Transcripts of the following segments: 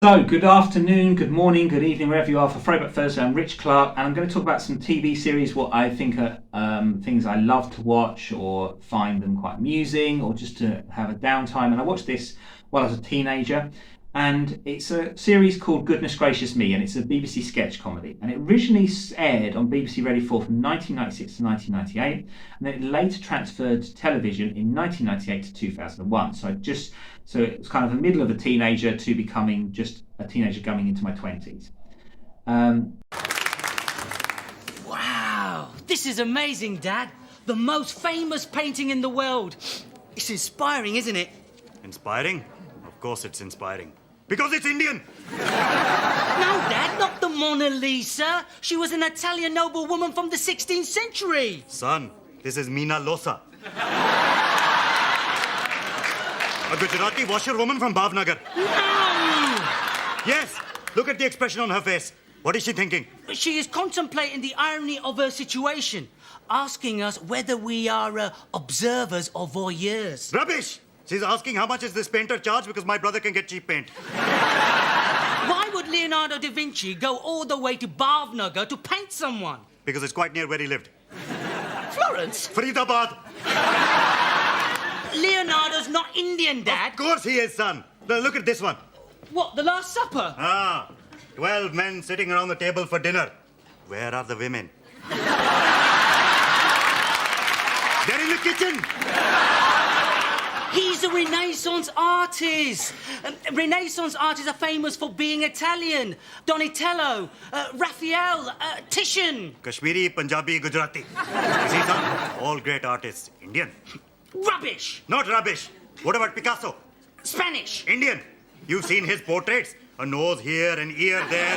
So, good afternoon, good morning, good evening, wherever you are for Throwback Thursday. I'm Rich Clark, and I'm going to talk about some TV series, what I think are things I love to watch or find them quite amusing or just to have a downtime. And I watched this while I was a teenager, and it's a series called Goodness Gracious Me, and it's a BBC sketch comedy. And it originally aired on BBC Radio 4 from 1996 to 1998, and then it later transferred to television in 1998 to 2001. So it was kind of the middle of a teenager to becoming just a teenager going into my 20s. Wow, this is amazing, Dad. The most famous painting in the world. It's inspiring, isn't it? Inspiring? Of course it's inspiring. Because it's Indian! No, Dad, not the Mona Lisa. She was an Italian noblewoman from the 16th century. Son, this is Meena Losa. A Gujarati washerwoman from Bhavnagar. No! Yes, look at the expression on her face. What is she thinking? She is contemplating the irony of her situation, asking us whether we are observers or voyeurs. Rubbish! She's asking how much is this painter charge because my brother can get cheap paint. Why would Leonardo da Vinci go all the way to Bhavnagar to paint someone? Because it's quite near where he lived. Florence? Faridabad. Leonardo's not Indian, Dad. Of course he is, son. Now look at this one. What, the Last Supper? 12 men sitting around the table for dinner. Where are the women? They're in the kitchen. He's a Renaissance artist. Renaissance artists are famous for being Italian. Donatello, Raphael, Titian. Kashmiri, Punjabi, Gujarati. You see, son? All great artists. Indian. Rubbish. Not rubbish. What about Picasso? Spanish. Indian. You've seen his portraits. A nose here, an ear there.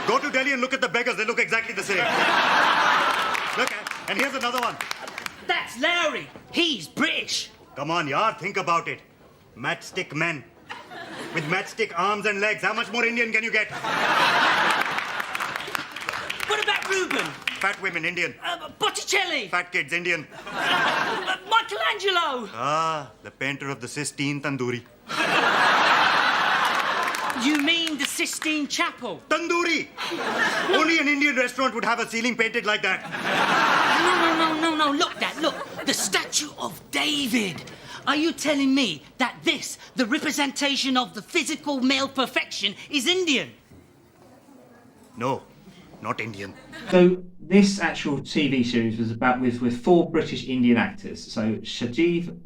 Go to Delhi and look at the beggars. They look exactly the same. Look, and here's another one. That's Larry. He's British. Come on, yaar, think about it. Matchstick men. With matchstick arms and legs. How much more Indian can you get? What about Reuben? Fat women, Indian. Botticelli. Fat kids, Indian. Michelangelo. The painter of the Sistine Tandoori. You mean the Sistine Chapel? Tandoori! Only an Indian restaurant would have a ceiling painted like that. No. Look, Dad, look. The statue of David. Are you telling me that this, the representation of the physical male perfection, is Indian? No, not Indian. So this actual TV series was about with four British Indian actors. So Shajiv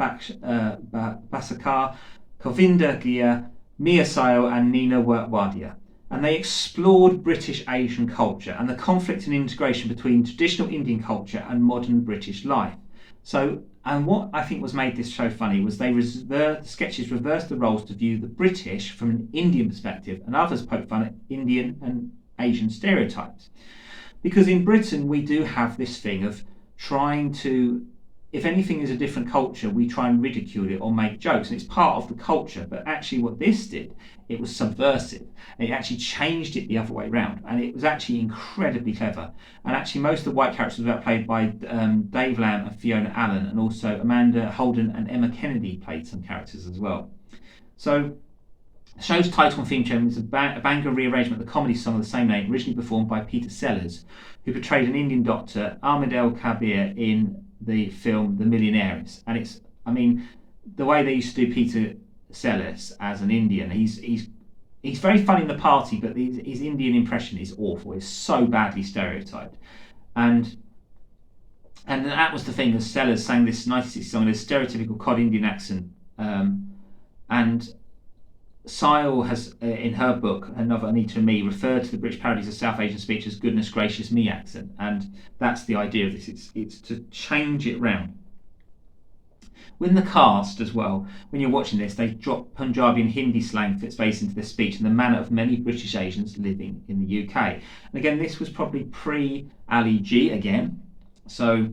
Basakar, Govinda Gia, Mia Sayo and Nina Wadia. And they explored British Asian culture and the conflict and integration between traditional Indian culture and modern British life. So, and what I think was made this show funny was the sketches reversed the roles to view the British from an Indian perspective, and others poke fun at Indian and Asian stereotypes. Because in Britain we do have this thing of trying to, if anything is a different culture, we try and ridicule it or make jokes, and it's part of the culture. But actually what this did, it was subversive. And it actually changed it the other way around, and it was actually incredibly clever. And actually most of the white characters were played by Dave Lamb and Fiona Allen, and also Amanda Holden and Emma Kennedy played some characters as well. So the show's title and theme tune is a banger rearrangement of the comedy song of the same name, originally performed by Peter Sellers, who portrayed an Indian doctor, Ahmed El Kabir, in the film The Millionaires. And it's, I mean, the way they used to do Peter Sellers as an Indian, he's very funny in the party, but his Indian impression is awful. It's so badly stereotyped. And that was the thing, as Sellers sang this 1960s song in a stereotypical cod Indian accent. And Sile has, in her book, Another Anita and Me, referred to the British parodies of South Asian speech as Goodness Gracious Me accent, and that's the idea of this. It's to change it round. When the cast as well, when you're watching this, they drop Punjabi and Hindi slang fits face into their speech in the manner of many British Asians living in the UK. And again, this was probably pre-Ali G again, so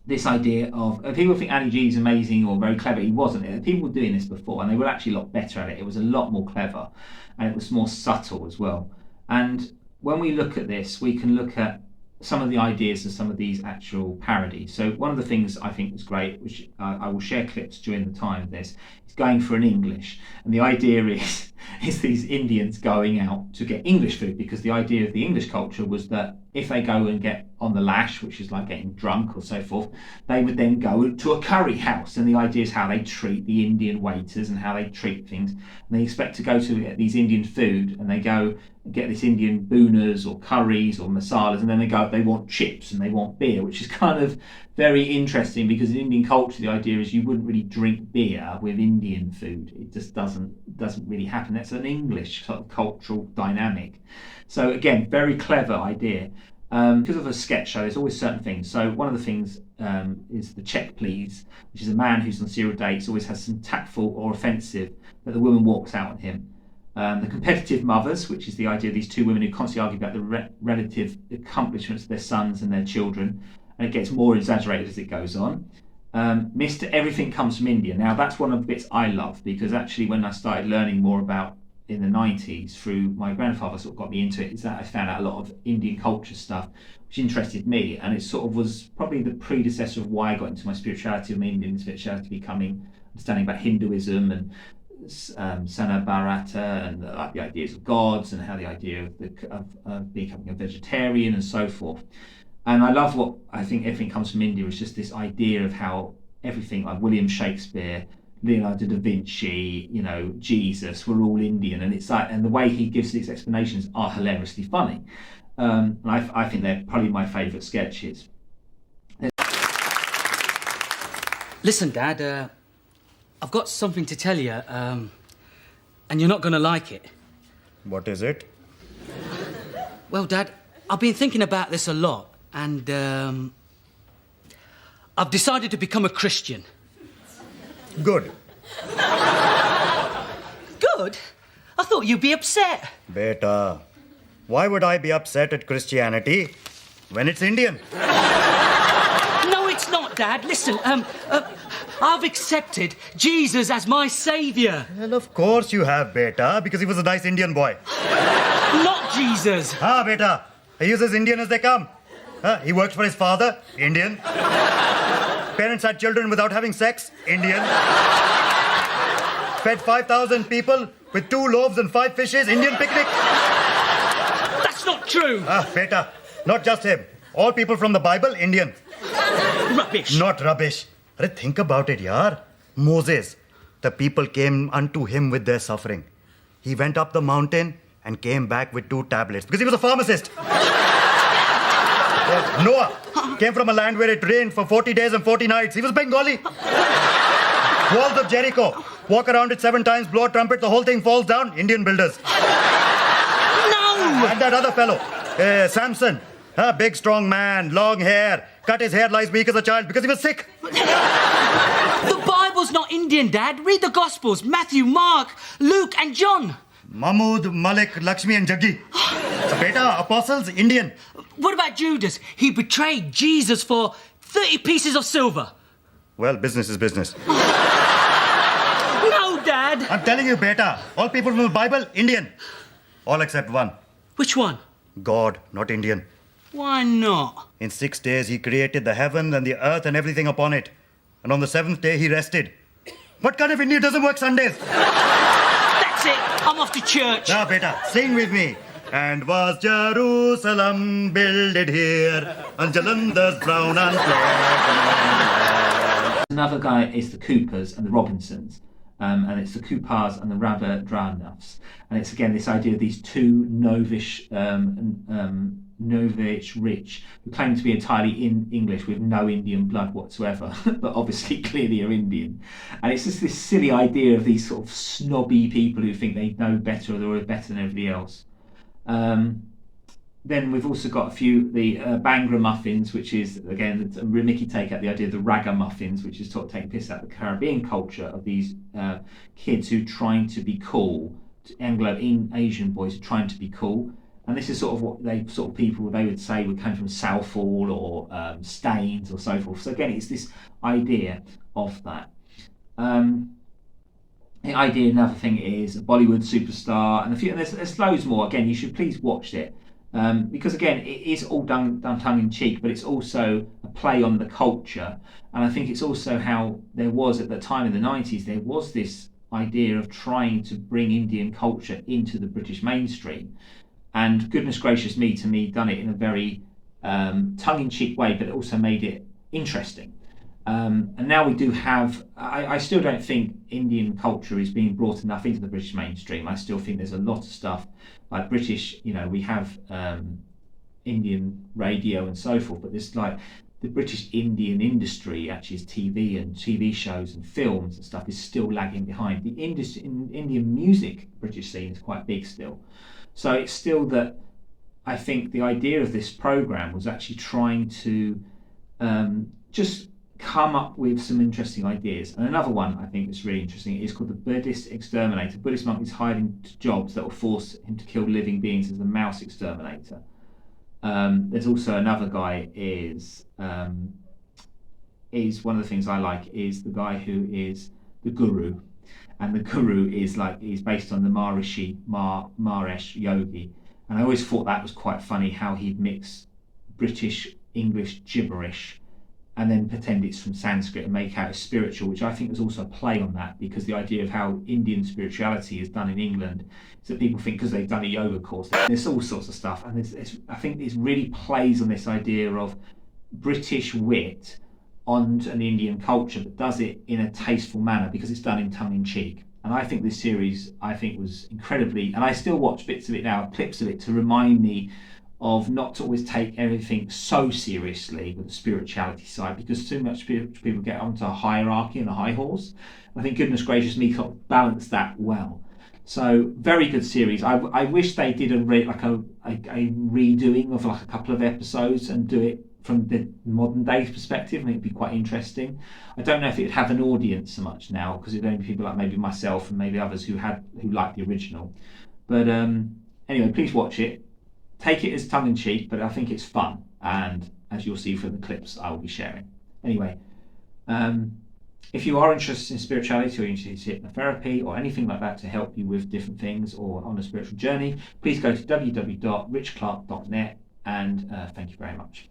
this idea of, people think Ali G is amazing or very clever. He wasn't. People were doing this before, and they were actually a lot better at it. It was a lot more clever, and it was more subtle as well. And when we look at this, we can look at some of the ideas of some of these actual parodies. So one of the things I think was great, which I will share clips during the time of this, is going for an English. And the idea is these Indians going out to get English food, because the idea of the English culture was that if they go and get on the lash, which is like getting drunk or so forth, they would then go to a curry house. And the idea is how they treat the Indian waiters and how they treat things. And they expect to go to get these Indian food, and they go get this Indian boonas or curries or masalas, and then they want chips and they want beer, which is kind of very interesting, because in Indian culture the idea is you wouldn't really drink beer with Indian food. It just doesn't really happen. That's an English sort of cultural dynamic. So again, very clever idea. Because of a sketch show, there's always certain things. So one of the things is the check please, which is a man who's on serial dates, always has some tactful or offensive that the woman walks out on him. The competitive mothers, which is the idea of these two women who constantly argue about the relative accomplishments of their sons and their children, and it gets more exaggerated as it goes on. Mr. Everything Comes from India. Now that's one of the bits I love, because actually when I started learning more about in the 90s through my grandfather, sort of got me into it, is that I found out a lot of Indian culture stuff which interested me, and it sort of was probably the predecessor of why I got into my spirituality, or my Indian spirituality, becoming understanding about Hinduism and Sanabharata and the ideas of gods, and how the idea of becoming a vegetarian and so forth. And I love what I think Everything Comes from India is just this idea of how everything, like William Shakespeare, Leonardo da Vinci, Jesus, were all Indian, and it's like, and the way he gives these explanations are hilariously funny. And I think they're probably my favourite sketches. Listen, Dad, I've got something to tell you, and you're not going to like it. What is it? Well, Dad, I've been thinking about this a lot, and I've decided to become a Christian. Good. Good? I thought you'd be upset. Beta, why would I be upset at Christianity when it's Indian? No, it's not, Dad. Listen, I've accepted Jesus as my saviour. Well, of course you have, Beta, because he was a nice Indian boy. Not Jesus. Beta, he is as Indian as they come. He worked for his father, Indian. Parents had children without having sex, Indian. Fed 5,000 people with 2 loaves and 5 fishes, Indian picnic. That's not true. Beta, not just him. All people from the Bible, Indian. Rubbish. Not rubbish. Think about it, yaar. Moses, the people came unto him with their suffering. He went up the mountain and came back with 2 tablets because he was a pharmacist. Noah came from a land where it rained for 40 days and 40 nights. He was Bengali. Walls of Jericho. Walk around it 7 times, blow a trumpet, the whole thing falls down. Indian builders. No! And that other fellow, Samson. Big, strong man, long hair. Cut his hair, lies weak as a child because he was sick. The Bible's not Indian, Dad. Read the Gospels. Matthew, Mark, Luke and John. Mahmud, Malik, Lakshmi and Jaggi. Beta, apostles, Indian. What about Judas? He betrayed Jesus for 30 pieces of silver. Well, business is business. No, Dad. I'm telling you, Beta, all people from the Bible, Indian. All except one. Which one? God, not Indian. Why not? In 6 days, he created the heaven and the earth and everything upon it. And on the 7th day, he rested. What kind of Indian doesn't work Sundays? That's it. I'm off to church. Now, Beta, sing with me. And was Jerusalem builded here on Jalandhar's brown and flag? Another guy is the Coopers and the Robinsons. And it's the Coopers and the Raversestereotypes. And it's again this idea of these 2 novish rich who claim to be entirely in English with no Indian blood whatsoever, but obviously clearly are Indian. And it's just this silly idea of these sort of snobby people who think they know better or they're better than everybody else. Then we've also got the Bhangra muffins, which is again a Mickey take out the idea of the ragga muffins, which is sort of taking piss out of the Caribbean culture of these kids who are trying to be cool, Anglo-Asian boys are trying to be cool. And this is sort of what people they would say would come from Southall or Staines or so forth. So again, it's this idea of that. The idea, another thing is a Bollywood superstar, and there's loads more. Again, you should please watch it. Because again, it is all done tongue in cheek, but it's also a play on the culture. And I think it's also how there was at the time in the 90s, there was this idea of trying to bring Indian culture into the British mainstream. And goodness gracious me, to me, done it in a very tongue-in-cheek way, but it also made it interesting. And now we do have, I still don't think Indian culture is being brought enough into the British mainstream. I still think there's a lot of stuff like British, we have Indian radio and so forth, but there's like the British Indian industry, actually is TV and TV shows and films and stuff, is still lagging behind. The Indian music British scene is quite big still. So it's still that I think the idea of this program was actually trying to just come up with some interesting ideas. And another one I think that's really interesting is called the Buddhist exterminator. Buddhist monk is hired into jobs that will force him to kill living beings as a mouse exterminator. There's also another guy is one of the things I like is the guy who is the guru. And the guru is he's based on the Mahesh Yogi. And I always thought that was quite funny how he'd mix British English gibberish and then pretend it's from Sanskrit and make out it's spiritual, which I think was also a play on that, because the idea of how Indian spirituality is done in England is that people think because they've done a yoga course, there's all sorts of stuff. And I think this really plays on this idea of British wit on an Indian culture, but does it in a tasteful manner because it's done in tongue-in-cheek. And I think this series, was incredibly, and I still watch bits of it now, clips of it, to remind me of not to always take everything so seriously with the spirituality side, because too much people get onto a hierarchy and a high horse. I think goodness gracious me can't balance that well. So very good series. I wish they did a redoing of a couple of episodes and do it from the modern day perspective. I think it'd be quite interesting. I don't know if it'd have an audience so much now, because it'd only be people like maybe myself and maybe others who liked the original. But anyway, please watch it. Take it as tongue-in-cheek, but I think it's fun, and as you'll see from the clips I will be sharing. Anyway, if you are interested in spirituality or interested in hypnotherapy or anything like that to help you with different things or on a spiritual journey, please go to www.richclark.net, and thank you very much.